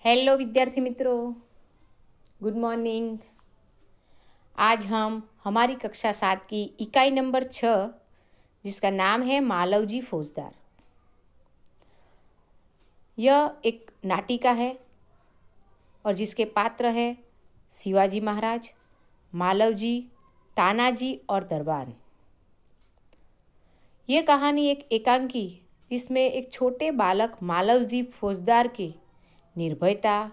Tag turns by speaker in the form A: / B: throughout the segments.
A: Hello विद्यार्थी मित्रों, good morning. आज हम हमारी कक्षा 7 की इकाई नंबर 6 जिसका नाम है मालवजी फौजदार। यह एक नाटिका है और जिसके पात्र है शिवाजी महाराज, मालवजी, तानाजी और दरबान। ये कहानी एक एकांकी जिसमें एक छोटे बालक मालवजी फौजदार के निर्भयता,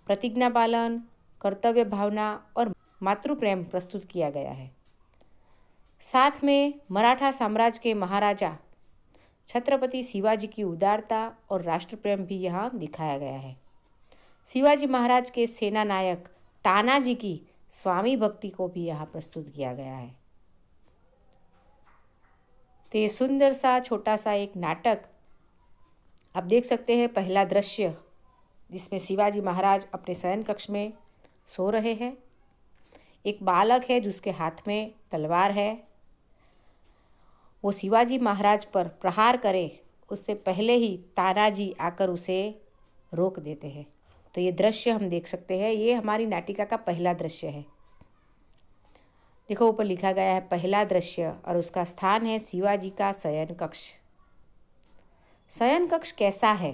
A: प्रतिज्ञा पालन, कर्तव्य भावना और मातृ प्रेम प्रस्तुत किया गया है। साथ में मराठा साम्राज्य के महाराजा छत्रपति शिवाजी की उदारता और राष्ट्र प्रेम भी यहाँ दिखाया गया है। शिवाजी महाराज के सेना नायक तानाजी की स्वामी भक्ति को भी यहाँ प्रस्तुत किया गया है। तो ये सुंदर सा छोटा सा एक नाटक आप देख सकते हैं। पहला दृश्य जिसमें शिवाजी महाराज अपने शयन कक्ष में सो रहे हैं। एक बालक है जिसके हाथ में तलवार है। वो शिवाजी महाराज पर प्रहार करे उससे पहले ही तानाजी आकर उसे रोक देते हैं। तो ये दृश्य हम देख सकते हैं। ये हमारी नाटिका का पहला दृश्य है। देखो ऊपर लिखा गया है पहला दृश्य और उसका स्थान है शिवाजी का शयन कक्ष। शयन कक्ष कैसा है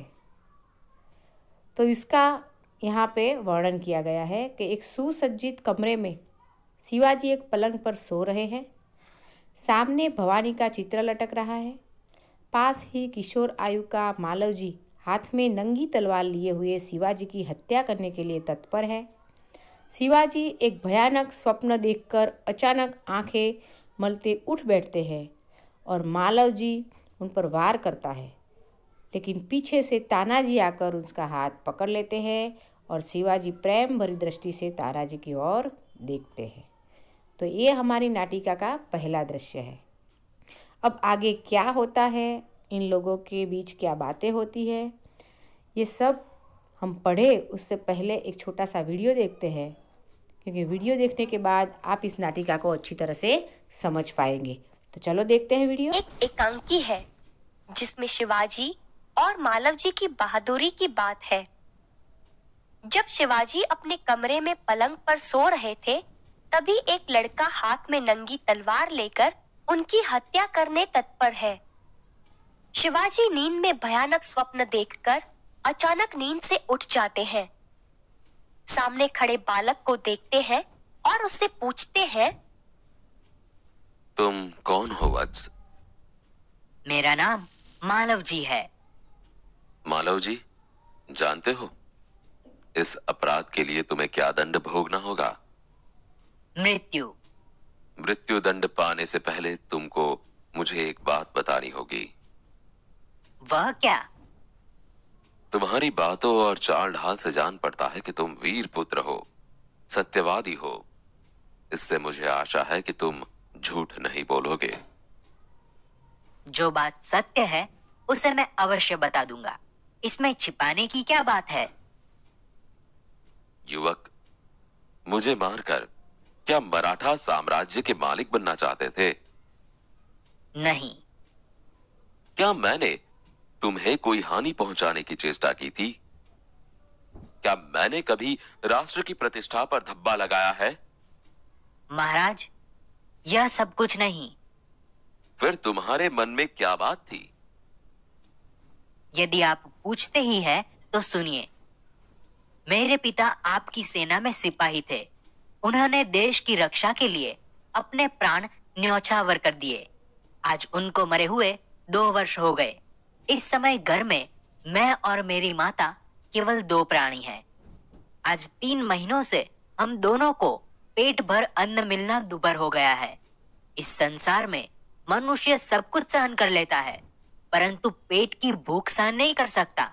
A: तो इसका यहाँ पे वर्णन किया गया है कि एक सुसज्जित कमरे में शिवाजी एक पलंग पर सो रहे हैं। सामने भवानी का चित्र लटक रहा है। पास ही किशोर आयु का मालवजी हाथ में नंगी तलवार लिए हुए शिवाजी की हत्या करने के लिए तत्पर है। शिवाजी एक भयानक स्वप्न देखकर अचानक आंखें मलते उठ बैठते हैं और मालवजी उन पर वार करता है, लेकिन पीछे से तानाजी आकर उसका हाथ पकड़ लेते हैं और शिवाजी प्रेम भरी दृष्टि से तानाजी की ओर देखते हैं। तो ये हमारी नाटिका का पहला दृश्य है। अब आगे क्या होता है, इन लोगों के बीच क्या बातें होती है, ये सब हम पढ़े उससे पहले एक छोटा सा वीडियो देखते हैं, क्योंकि वीडियो देखने के बाद आप इस नाटिका को अच्छी तरह से समझ पाएंगे। तो चलो देखते हैं वीडियो।
B: एक एकांकी है जिसमें शिवाजी और मालवजी की बहादुरी की बात है। जब शिवाजी अपने कमरे में पलंग पर सो रहे थे, तभी एक लड़का हाथ में नंगी तलवार लेकर उनकी हत्या करने तत्पर है। शिवाजी नींद में भयानक स्वप्न देखकर अचानक नींद से उठ जाते हैं। सामने खड़े बालक को देखते हैं और उससे पूछते हैं,
C: तुम कौन हो वत्स?
D: मेरा नाम मालवजी है।
C: मालवजी, जानते हो इस अपराध के लिए तुम्हें क्या दंड भोगना होगा?
D: मृत्यु।
C: मृत्यु दंड पाने से पहले तुमको मुझे एक बात बतानी होगी।
D: वह क्या?
C: तुम्हारी बातों और चाल ढाल से जान पड़ता है कि तुम वीर पुत्र हो, सत्यवादी हो। इससे मुझे आशा है कि तुम झूठ नहीं बोलोगे।
D: जो बात सत्य है उसे मैं अवश्य बता दूंगा। इसमें छिपाने की क्या बात है?
C: युवक, मुझे मारकर क्या मराठा साम्राज्य के मालिक बनना चाहते थे?
D: नहीं।
C: क्या मैंने तुम्हें कोई हानि पहुंचाने की चेष्टा की थी? क्या मैंने कभी राष्ट्र की प्रतिष्ठा पर धब्बा लगाया है?
D: महाराज, यह सब कुछ नहीं।
C: फिर तुम्हारे मन में क्या बात थी?
D: यदि आप पूछते ही हैं तो सुनिए। मेरे पिता आपकी सेना में सिपाही थे। उन्होंने देश की रक्षा के लिए अपने प्राण न्यौछावर कर दिए। आज उनको मरे हुए 2 वर्ष हो गए। इस समय घर में मैं और मेरी माता केवल 2 प्राणी हैं। आज 3 महीनों से हम दोनों को पेट भर अन्न मिलना दुभर हो गया है। इस संसार में मनुष्य सब कुछ सहन कर लेता है, परंतु पेट की भूख सहन नहीं कर सकता।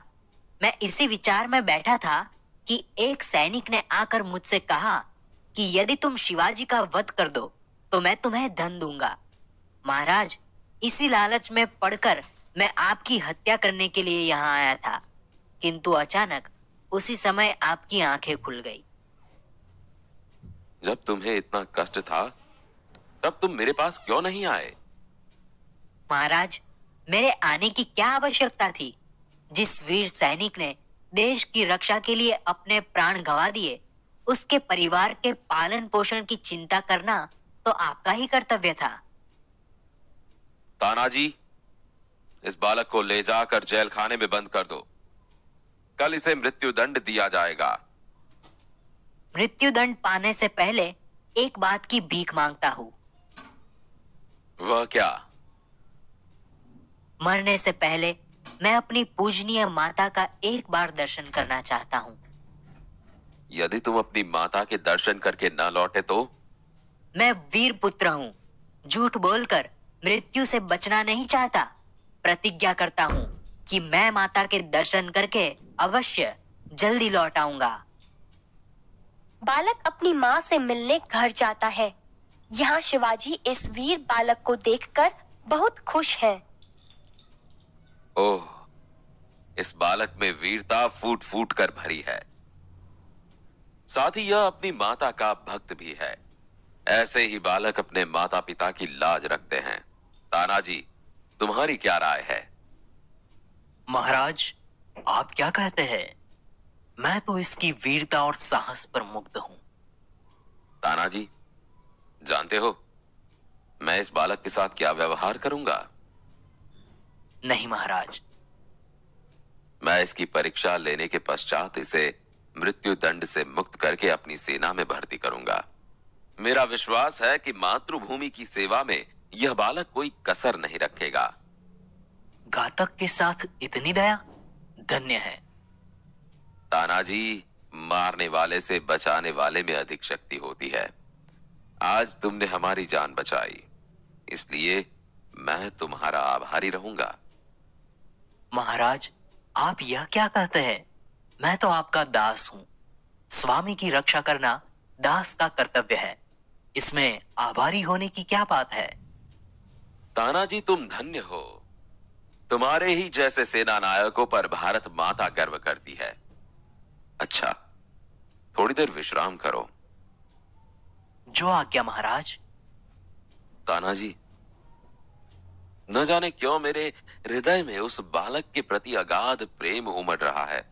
D: मैं इसी विचार में बैठा था कि एक सैनिक ने आकर मुझसे कहा कि यदि तुम शिवाजी का वध कर दो तो मैं तुम्हें धन दूंगा। महाराज, इसी लालच में पड़कर मैं आपकी हत्या करने के लिए यहाँ आया था, किंतु अचानक उसी समय आपकी आंखें खुल गई।
C: जब तुम्हें इतना कष्ट था तब तुम मेरे पास क्यों नहीं आए?
D: महाराज, मेरे आने की क्या आवश्यकता थी? जिस वीर सैनिक ने देश की रक्षा के लिए अपने प्राण गंवा दिए, उसके परिवार के पालन पोषण की चिंता करना तो आपका ही कर्तव्य था।
C: तानाजी, इस बालक को ले जाकर जेल खाने में बंद कर दो। कल इसे मृत्यु दंड दिया जाएगा।
D: मृत्यु दंड पाने से पहले एक बात की भीख मांगता हूँ।
C: वह क्या?
D: मरने से पहले मैं अपनी पूजनीय माता का एक बार दर्शन करना चाहता हूँ।
C: यदि तुम अपनी माता के दर्शन करके न लौटे तो?
D: मैं वीर पुत्र हूँ, झूठ बोलकर मृत्यु से बचना नहीं चाहता। प्रतिज्ञा करता हूँ कि मैं माता के दर्शन करके अवश्य जल्दी लौट आऊंगा।
B: बालक अपनी माँ से मिलने घर जाता है। यहाँ शिवाजी इस वीर बालक को देखकर बहुत खुश हैं।
C: ओह, इस बालक में वीरता फूट फूट कर भरी है। साथ ही यह अपनी माता का भक्त भी है। ऐसे ही बालक अपने माता पिता की लाज रखते हैं। तानाजी, तुम्हारी क्या राय है?
E: महाराज, आप क्या कहते हैं? मैं तो इसकी वीरता और साहस पर मुग्ध हूं।
C: तानाजी, जानते हो मैं इस बालक के साथ क्या व्यवहार करूंगा?
E: नहीं महाराज।
C: मैं इसकी परीक्षा लेने के पश्चात इसे मृत्यु दंड से मुक्त करके अपनी सेना में भर्ती करूंगा। मेरा विश्वास है कि मातृभूमि की सेवा में यह बालक कोई कसर नहीं रखेगा।
E: घातक के साथ इतनी दया, धन्य है।
C: तानाजी, मारने वाले से बचाने वाले में अधिक शक्ति होती है। आज तुमने हमारी जान बचाई, इसलिए मैं तुम्हारा आभारी रहूंगा।
E: महाराज, आप यह क्या कहते हैं? मैं तो आपका दास हूं। स्वामी की रक्षा करना दास का कर्तव्य है। इसमें आभारी होने की क्या बात है?
C: तानाजी, तुम धन्य हो। तुम्हारे ही जैसे सेना नायकों पर भारत माता गर्व करती है। अच्छा, थोड़ी देर विश्राम करो।
E: जो आज्ञा महाराज।
C: तानाजी, न जाने क्यों मेरे हृदय में उस बालक के प्रति अगाध प्रेम उमड़ रहा है।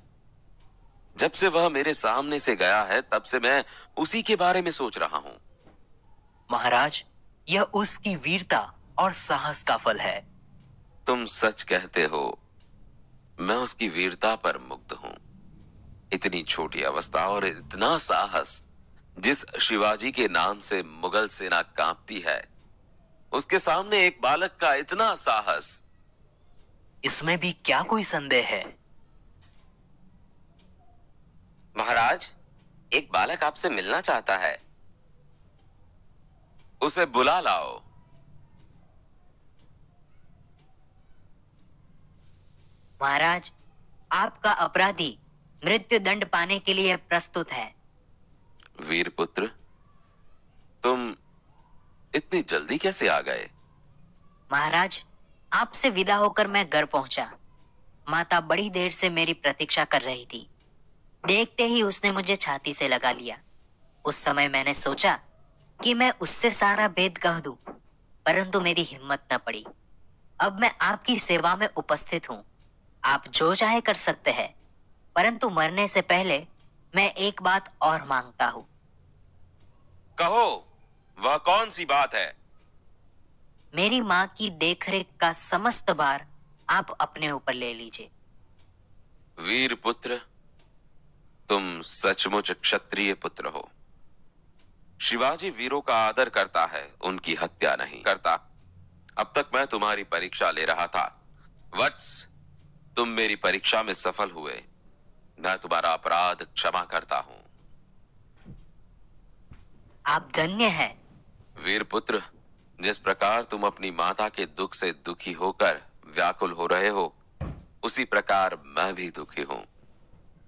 C: जब से वह मेरे सामने से गया है, तब से मैं उसी के बारे में सोच रहा हूं।
E: महाराज, यह उसकी वीरता और साहस का फल है।
C: तुम सच कहते हो। मैं उसकी वीरता पर मुग्ध हूं। इतनी छोटी अवस्था और इतना साहस। जिस शिवाजी के नाम से मुगल सेना कांपती है, उसके सामने एक बालक का इतना साहस।
E: इसमें भी क्या कोई संदेह है?
C: महाराज, एक बालक आपसे मिलना चाहता है। उसे बुला लाओ।
D: महाराज, आपका अपराधी मृत्यु दंड पाने के लिए प्रस्तुत है।
C: वीरपुत्र, तुम इतनी जल्दी कैसे आ गए?
D: महाराज, आपसे विदा होकर मैं घर पहुंचा। माता बड़ी देर से मेरी प्रतीक्षा कर रही थी। देखते ही उसने मुझे छाती से लगा लिया। उस समय मैंने सोचा कि मैं उससे सारा भेद कह दूं, परंतु मेरी हिम्मत न पड़ी। अब मैं आपकी सेवा में उपस्थित हूं। आप जो चाहे कर सकते हैं, परंतु मरने से पहले मैं एक बात और मांगता हूं।
C: कहो, वह कौन सी बात है?
D: मेरी माँ की देखरेख का समस्त भार आप अपने ऊपर ले लीजिए।
C: वीरपुत्र, तुम सचमुच क्षत्रिय पुत्र हो। शिवाजी वीरों का आदर करता है, उनकी हत्या नहीं करता। अब तक मैं तुम्हारी परीक्षा ले रहा था। वत्स, तुम मेरी परीक्षा में सफल हुए। मैं तुम्हारा अपराध क्षमा करता हूं।
D: आप धन्य हैं।
C: वीरपुत्र, जिस प्रकार तुम अपनी माता के दुख से दुखी होकर व्याकुल हो रहे हो, उसी प्रकार मैं भी दुखी हूं।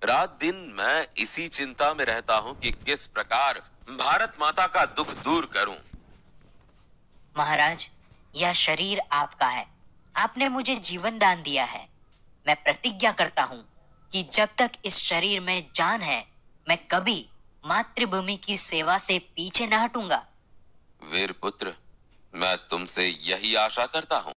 C: रात दिन मैं इसी चिंता में रहता हूं कि किस प्रकार भारत माता का दुख दूर करूं।
D: महाराज, यह शरीर आपका है। आपने मुझे जीवन दान दिया है। मैं प्रतिज्ञा करता हूँ कि जब तक इस शरीर में जान है, मैं कभी मातृभूमि की सेवा से पीछे न हटूंगा।
C: वीरपुत्र, मैं तुमसे यही आशा करता हूं।